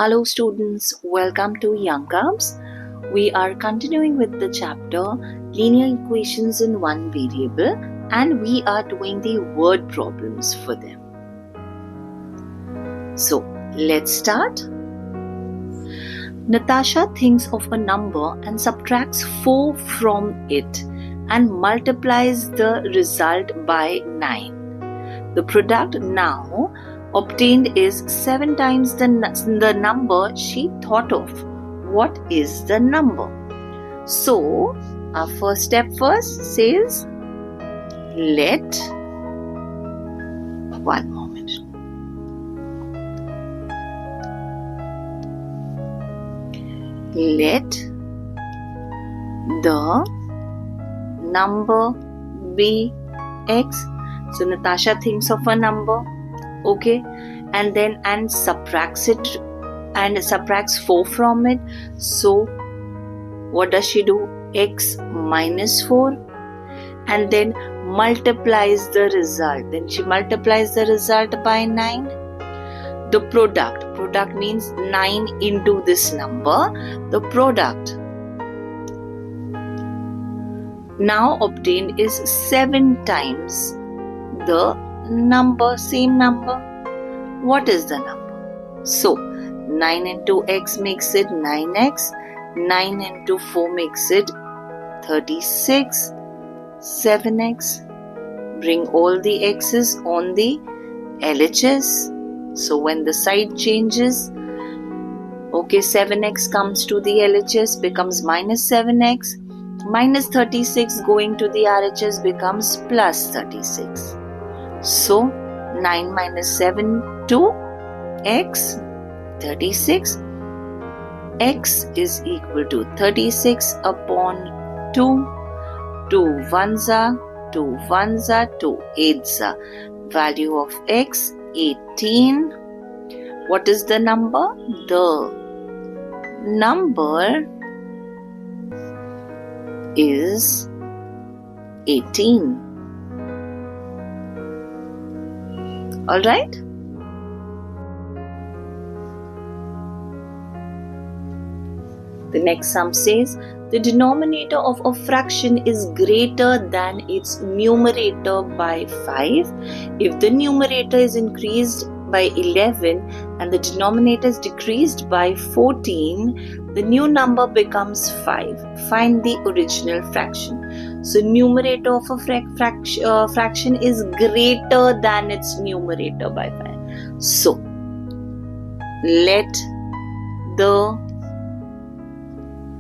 Hello students, welcome to Young Cubs. We are continuing with the chapter Linear Equations in One Variable and we are doing the word problems for them. So let's start. Natasha thinks of a number and subtracts 4 from it and multiplies the result by 9. The product now obtained is 7 times the number she thought of. What is the number? So, our first step first says, let the number be x. So Natasha thinks of a number, okay, and subtracts it and subtracts 4 from it. So what does she do? X minus 4, and then multiplies the result. Then she multiplies the result by 9. The product means 9 into this number. The product now obtained is 7 times the same number. What is the number? So 9 into x makes it 9x, 9 into 4 makes it 36, 7x. Bring all the x's on the LHS. So when the side changes, okay, 7x comes to the LHS, becomes minus 7x, minus 36 going to the RHS becomes plus 36. So 9 minus 7, 2, x 36. X is equal to 36 upon 2. 2 ones are 2 ones are 2 eights are. Value of x 18. What is the number? The number is 18. Alright? The next sum says, the denominator of a fraction is greater than its numerator by 5 if the numerator is increased by 11 and the denominator is decreased by 14, the new number becomes 5. Find the original fraction. So numerator of a fraction is greater than its numerator by 5. So let the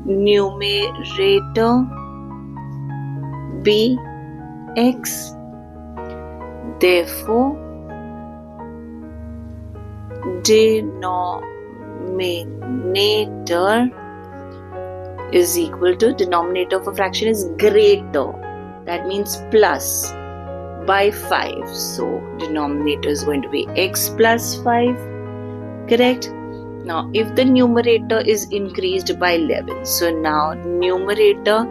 numerator be x. Therefore, denominator is equal to, denominator of a fraction is greater, that means plus, by 5. So denominator is going to be x plus 5, correct? Now if the numerator is increased by 11, so now numerator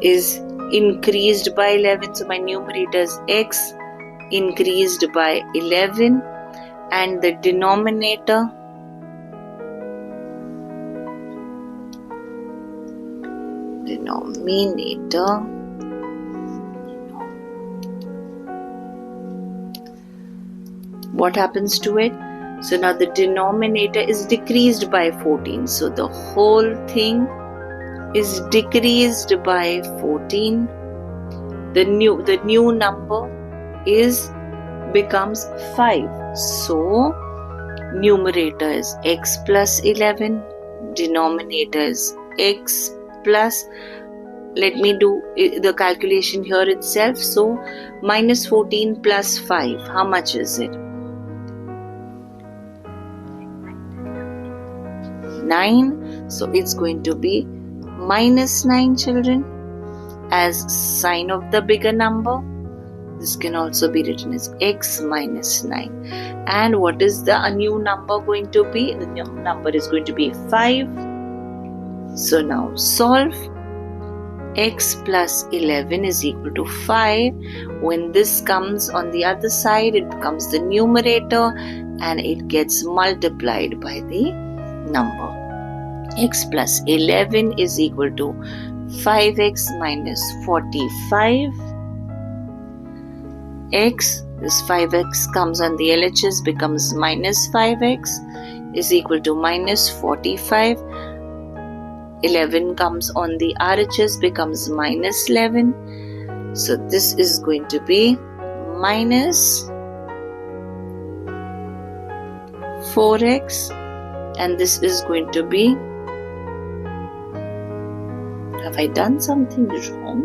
is increased by 11, so my numerator is x increased by 11 and the denominator what happens to it? So now the denominator is decreased by 14, so the whole thing is decreased by 14. The new number becomes 5. So numerator is x plus 11, denominator is x plus, let me do the calculation here itself. So minus 14 plus 5, how much is it? 9. So it's going to be minus 9, children, as sign of the bigger number. This can also be written as x minus 9. And what is the new number going to be? The new number is going to be 5. So now solve. x plus 11 is equal to 5. When this comes on the other side, it becomes the numerator and it gets multiplied by the number. X plus 11 is equal to 5x minus 45. This 5x comes on the LHS, becomes minus 5x is equal to minus 45. 11 comes on the RHS, becomes minus 11. So this is going to be minus 4x, and this is going to be, have I done something wrong?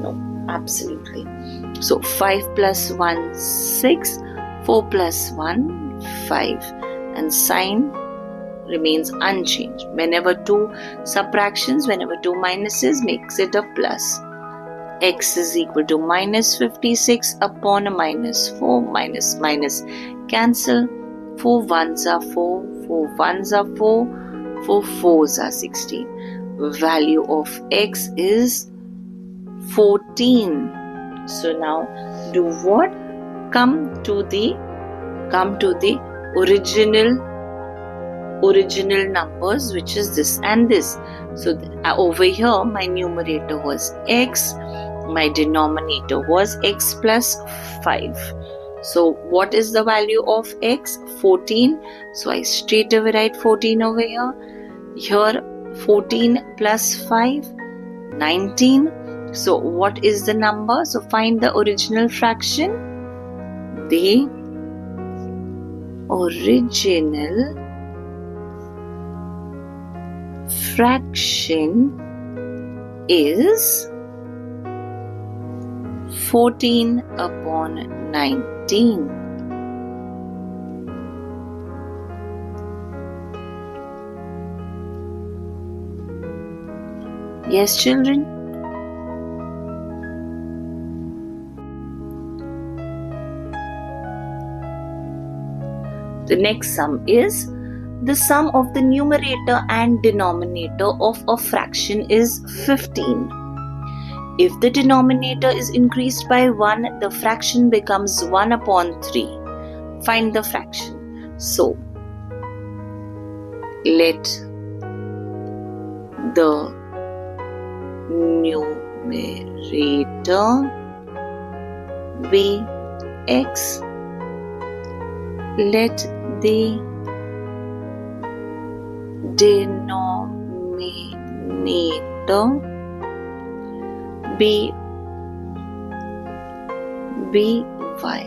No, absolutely. So 5 plus 1, 6, 4 plus 1, 5, and sign remains unchanged. Whenever two subtractions, whenever two minuses makes it a plus. X is equal to minus 56 upon a minus 4. Minus minus cancel. 4 ones are 4, 4 ones are 4, 4 fours are 16. Value of x is 14. So now do what? Come to the original numbers, which is this and this. So over here my numerator was x, my denominator was x plus 5. So what is the value of x? 14. So I straight away write 14 over here. Here 14 plus 5, 19. So what is the number? So find the original fraction. The original fraction is 14 upon 19. Yes, children? The next sum is the sum of the numerator and denominator of a fraction is 15. If the denominator is increased by 1, the fraction becomes 1 upon 3. Find the fraction. So, let the numerator be x. Let the denominator be y.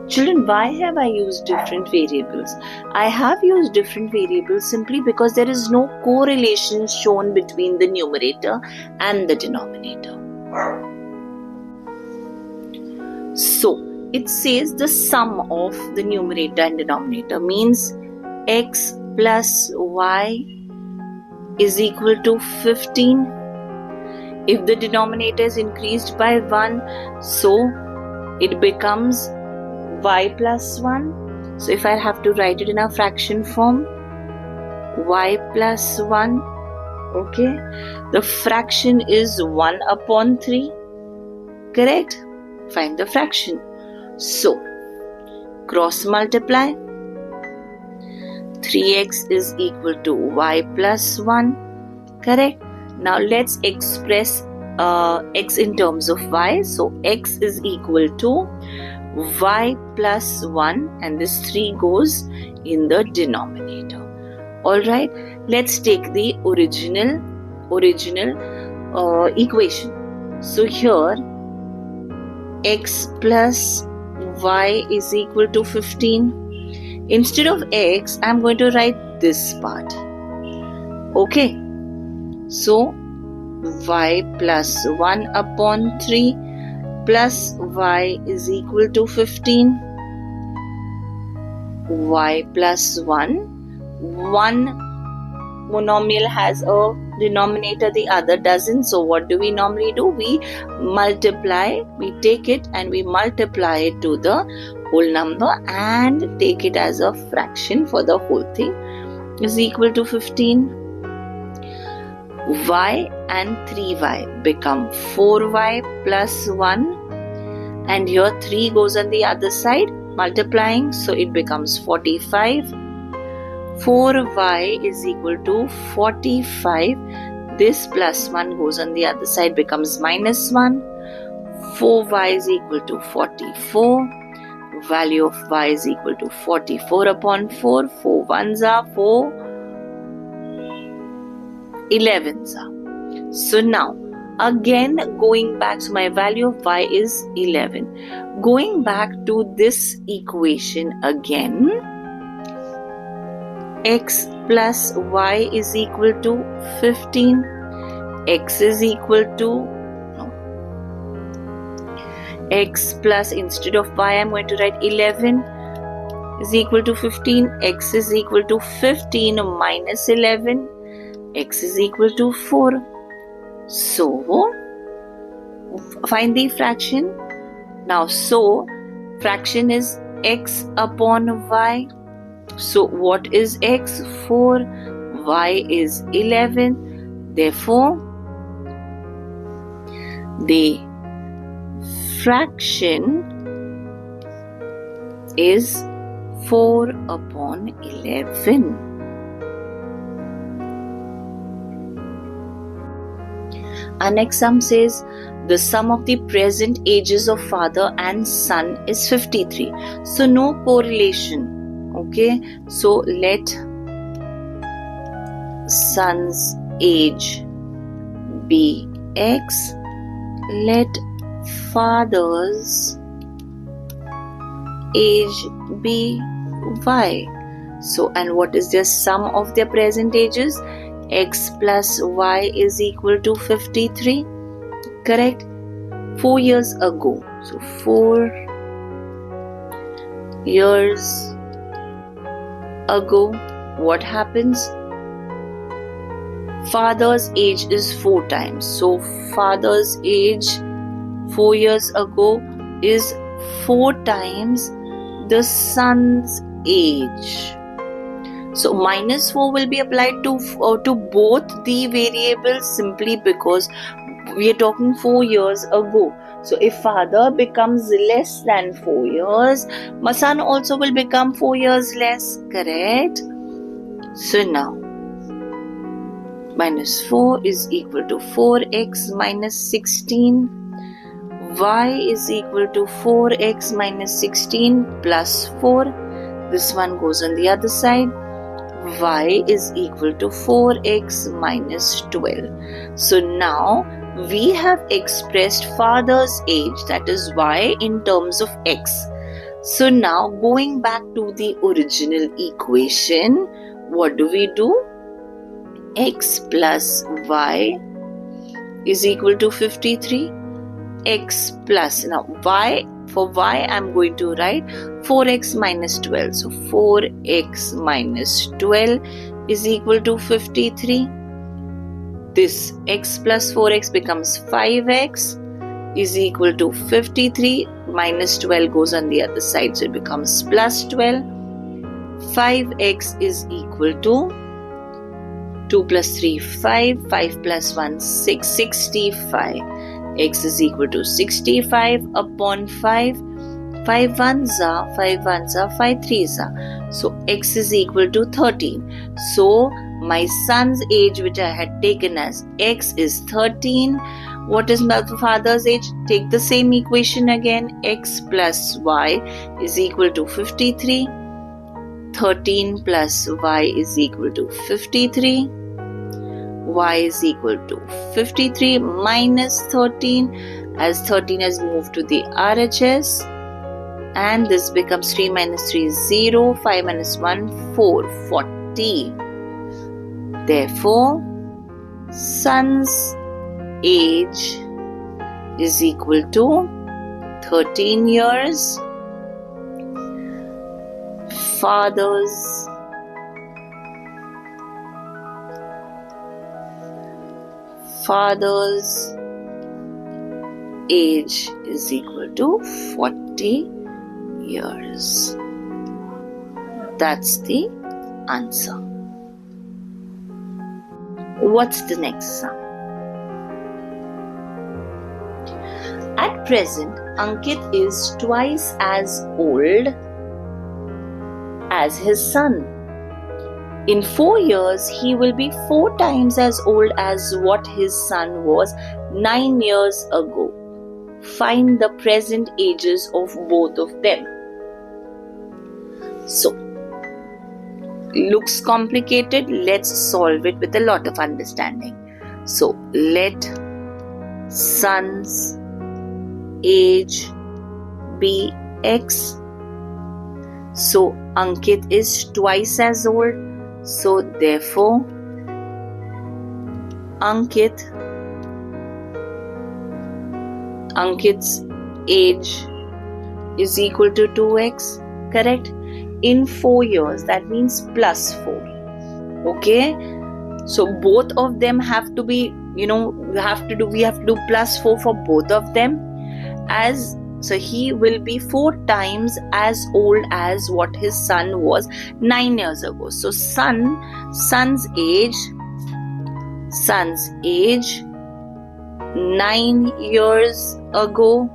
Children, why have I used different variables? I have used different variables simply because there is no correlation shown between the numerator and the denominator. So, it says the sum of the numerator and denominator means x plus y is equal to 15. If the denominator is increased by 1, so it becomes y plus 1. So if I have to write it in a fraction form, y plus 1, okay, the fraction is 1 upon 3, correct? Find the fraction. So, cross multiply. 3x is equal to y plus 1, correct? Now let's express x in terms of y. So x is equal to y plus 1 and this 3 goes in the denominator. Alright, let's take the original equation. So here x plus y is equal to 15. Instead of x, I am going to write this part. Okay. So, y plus 1 upon 3 plus y is equal to 15. Y plus 1. One monomial has a denominator, the other doesn't. So, what do we normally do? We multiply, we take it and we multiply it to the whole number and take it as a fraction for the whole thing is equal to 15. y and 3y become 4y plus 1, and here 3 goes on the other side multiplying, so it becomes 45. 4y is equal to 45. This plus 1 goes on the other side, becomes minus 1. 4y is equal to 44. Value of y is equal to 44 upon 4. 4 ones are 4. 11s are. So now again going back, so my value of y is 11. Going back to this equation again, x plus y is equal to 15. X is equal to x plus, instead of y I am going to write 11 is equal to 15. X is equal to 15 minus 11. X is equal to 4. So find the fraction. Now so fraction is x upon y. So what is x? 4. Y is 11. Therefore the fraction is 4 upon 11. Our next sum says the sum of the present ages of father and son is 53. So no correlation. Okay, so let son's age be x, let father's age be y. So, and what is the sum of their present ages? X plus y is equal to 53. Correct? 4 years ago. So 4 years ago, what happens? Father's age is 4 times. So father's age 4 years ago is 4 times the son's age. So minus 4 will be applied to both the variables simply because we are talking 4 years ago. So if father becomes less than 4 years, my son also will become 4 years less. Correct? So now minus 4 is equal to 4x minus 16. Y is equal to 4x minus 16 plus 4. This one goes on the other side. Y is equal to 4x minus 12. So now we have expressed father's age, that is y, in terms of x. So now going back to the original equation, what do we do? X plus y is equal to 53. X plus, now y, for y I am going to write 4x minus 12. So 4x minus 12 is equal to 53. This x plus 4x becomes 5x is equal to 53. Minus 12 goes on the other side, so it becomes plus 12. 5x is equal to 2 plus 3, 5. 5 plus 1, 6. 65. X is equal to 65 upon 5. 5 ones are, 5 ones are, 5 threes are. So x is equal to 13. So my son's age, which I had taken as x, is 13. What is my father's age? Take the same equation again. X plus y is equal to 53. 13 plus y is equal to 53. Y is equal to 53 minus 13, as 13 has moved to the RHS, and this becomes 3 minus 3 is 0, 5 minus 1 4, 40. Therefore son's age is equal to 13 years. Father's age is equal to 40 years. That's the answer. What's the next sum? At present, Ankit is twice as old as his son. In 4 years, he will be 4 times as old as what his son was 9 years ago. Find the present ages of both of them. So, looks complicated. Let's solve it with a lot of understanding. So, let son's age be x. So, Ankit is twice as old. So, therefore, Ankit's age is equal to 2x, correct? In 4 years, that means plus 4. Okay? So, both of them have to be, we have to do plus 4 for both of them. So he will be 4 times as old as what his son was 9 years ago. So son's age 9 years ago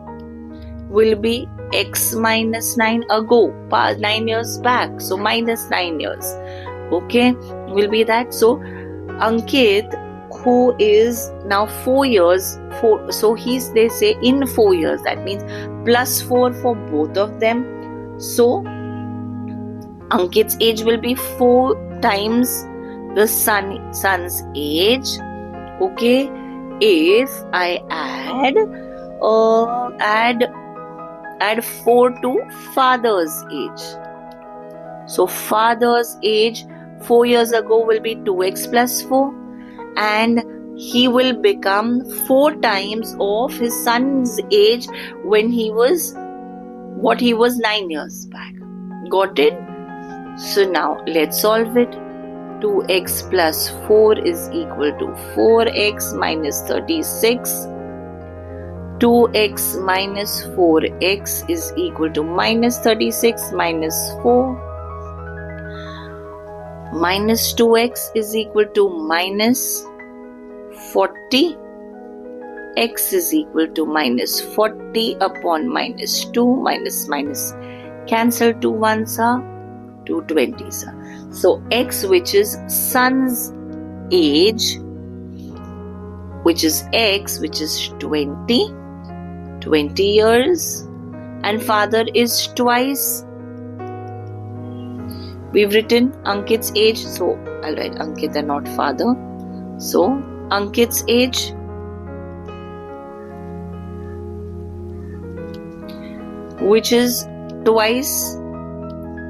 will be x minus 9 ago, 9 years back. So minus 9 years. Okay, will be that. So Ankit, who is now 4 years, so they say in 4 years, that means plus 4 for both of them. So Ankit's age will be 4 times the son's age. Okay, if I add 4 to father's age. So father's age 4 years ago will be 2x plus 4. And he will become 4 times of his son's age when he was 9 years back. Got it? So now let's solve it. 2x plus 4 is equal to 4x minus 36. 2x minus 4x is equal to minus 36 minus 4. Minus 2x is equal to minus 40. X is equal to minus 40 upon minus 2. Minus cancel 2 ones are 2 20s. So x, which is son's age, which is x, which is 20 years, and father is twice. We've written Ankit's age, so I'll write Ankit and not father. So Ankit's age which is twice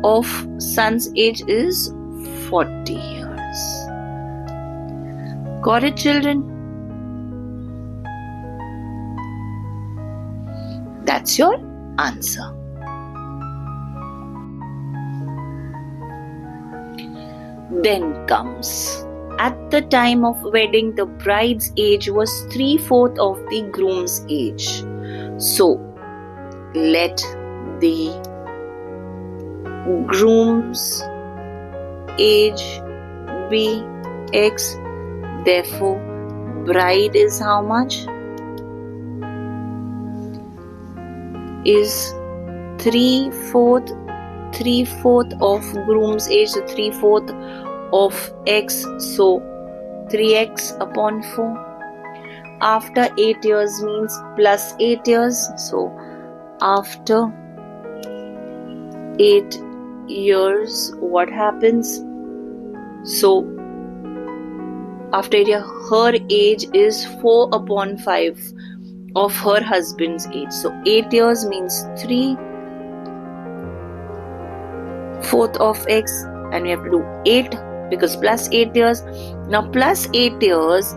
of son's age is 40 years. Got it, children? That's your answer. Then comes, at the time of wedding, the bride's age was 3/4 of the groom's age. So, let the groom's age be x. Therefore, bride is how much? Is 3/4 of groom's age, so 3/4 of x, so 3x upon 4. After 8 years means plus 8 years, so after 8 years what happens? So after 8 years, her age is 4 upon 5 of her husband's age. So 8 years means 3/4 of x, and we have to do 8 because plus 8 years. Now plus 8 years,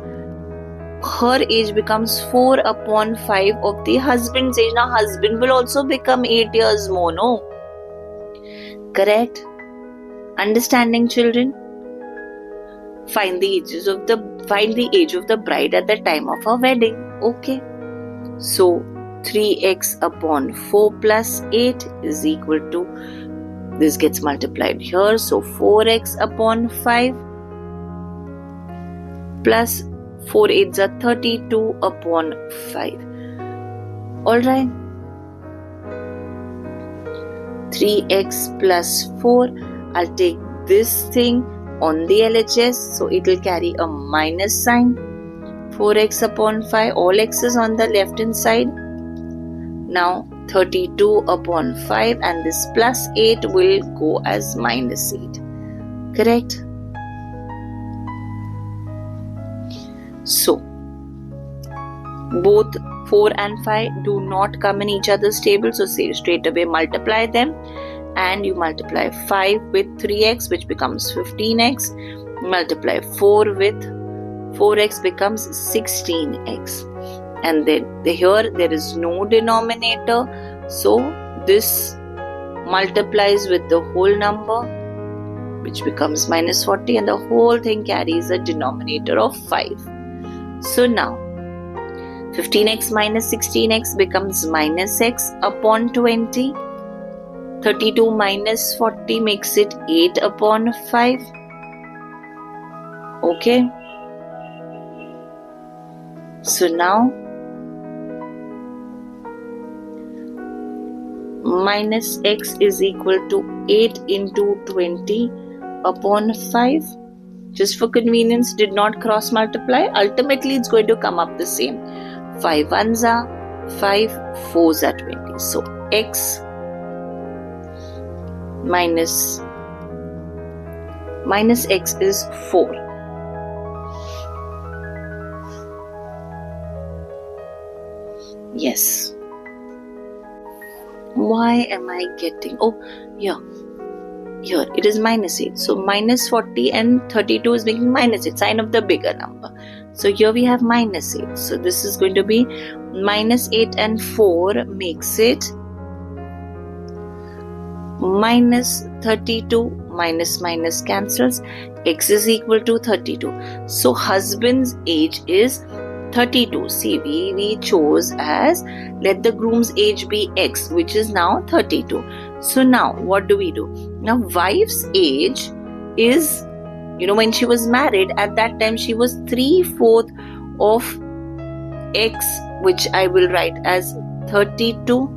her age becomes 4 upon 5 of the husband's age. Now husband will also become 8 years more, no? Correct? Understanding, children? Find the age of the bride at the time of her wedding. Okay. So 3x upon 4 plus 8 is equal to, this gets multiplied here, so 4x upon 5 plus 4 8s are 32 upon 5. Alright. 3x plus 4. I'll take this thing on the LHS, so it will carry a minus sign. 4x upon 5, all x's on the left hand side. Now 32 upon 5, and this plus 8 will go as minus 8. Correct? So both 4 and 5 do not come in each other's table, so say straight away multiply them, and you multiply 5 with 3x, which becomes 15x. Multiply 4 with 4x becomes 16x. And then here there is no denominator, so this multiplies with the whole number, which becomes minus 40, and the whole thing carries a denominator of 5. So now 15x minus 16x becomes minus x upon 20. 32 minus 40 makes it 8 upon 5. Okay. So now minus x is equal to 8 into 20 upon 5. Just for convenience, did not cross multiply. Ultimately, it's going to come up the same. 5 1s are 5, 4s are 20. So x minus x is 4. Yes. Why am I getting... Oh, here it is minus 8. So minus 40 and 32 is making minus 8, sign of the bigger number. So here we have minus 8. So this is going to be minus 8 and 4 makes it minus 32. Minus cancels. X is equal to 32. So husband's age is 32. See, we chose as let the groom's age be X, which is now 32. So now what do we do? Now wife's age is, when she was married, at that time she was 3/4 of X, which I will write as 32.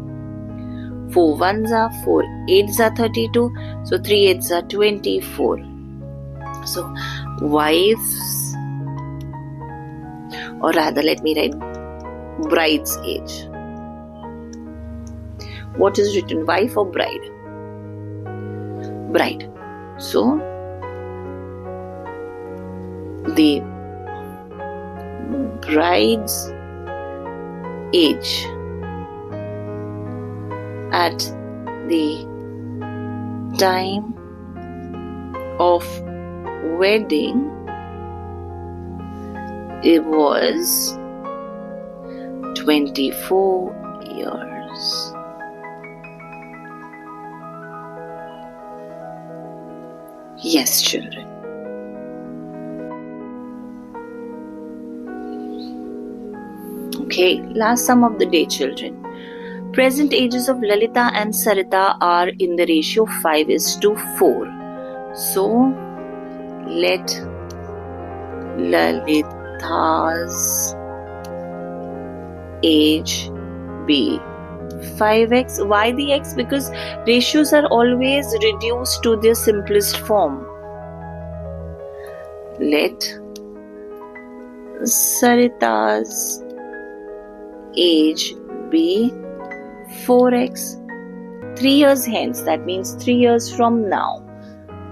4 1s are 4, 8s are 32. So 3 8s are 24. So wife's, or rather let me write bride's age. What is written, wife or bride? Bride. So the bride's age at the time of wedding, it was 24 years. Yes, children. Okay, last sum of the day, children. Present ages of Lalita and Sarita are in the ratio 5:4. So, let Lalita's age be 5x. Why the x? Because ratios are always reduced to their simplest form. Let Sarita's age be 4x. 3 years hence, that means 3 years from now.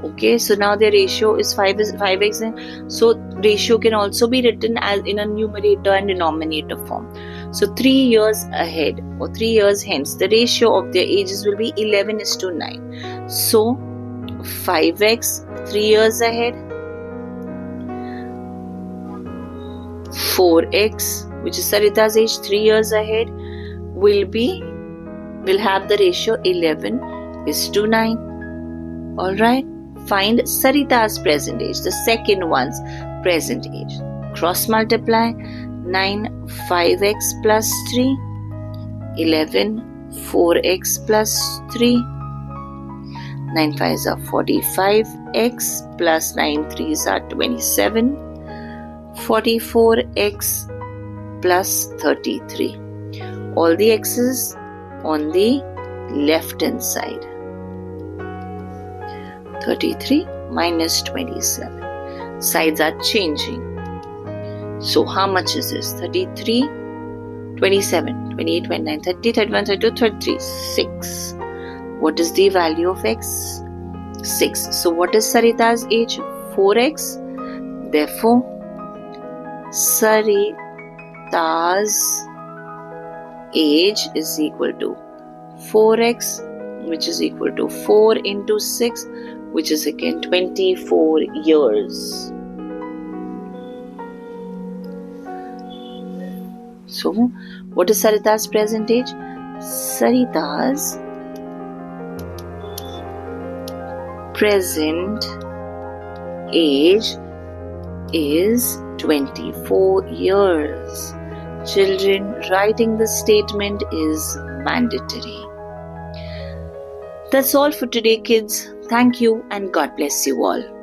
Okay, so now the ratio is 5x. So ratio can also be written as in a numerator and denominator form. So 3 years ahead or 3 years hence, the ratio of their ages will be 11:9. So 5x 3 years ahead, 4x, which is Sarita's age 3 years ahead, will have the ratio 11:9. Alright, find Sarita's present age, the second one's present age. Cross multiply. 9 5x plus 3, 11 4x plus 3, 9 5s are 45x plus 9 3s are 27, 44x plus 33. All the x's on the left hand side. 33 minus 27. Sides are changing. So how much is this? 33, 27, 28, 29, 30, 31, 32, 33. 6. What is the value of x? 6. So what is Sarita's age? 4x. Therefore, Sarita's age is equal to 4x, which is equal to 4 into 6, which is again 24 years. So, what is Sarita's present age? Sarita's present age is 24 years. Children, writing the statement is mandatory. That's all for today, kids. Thank you and God bless you all.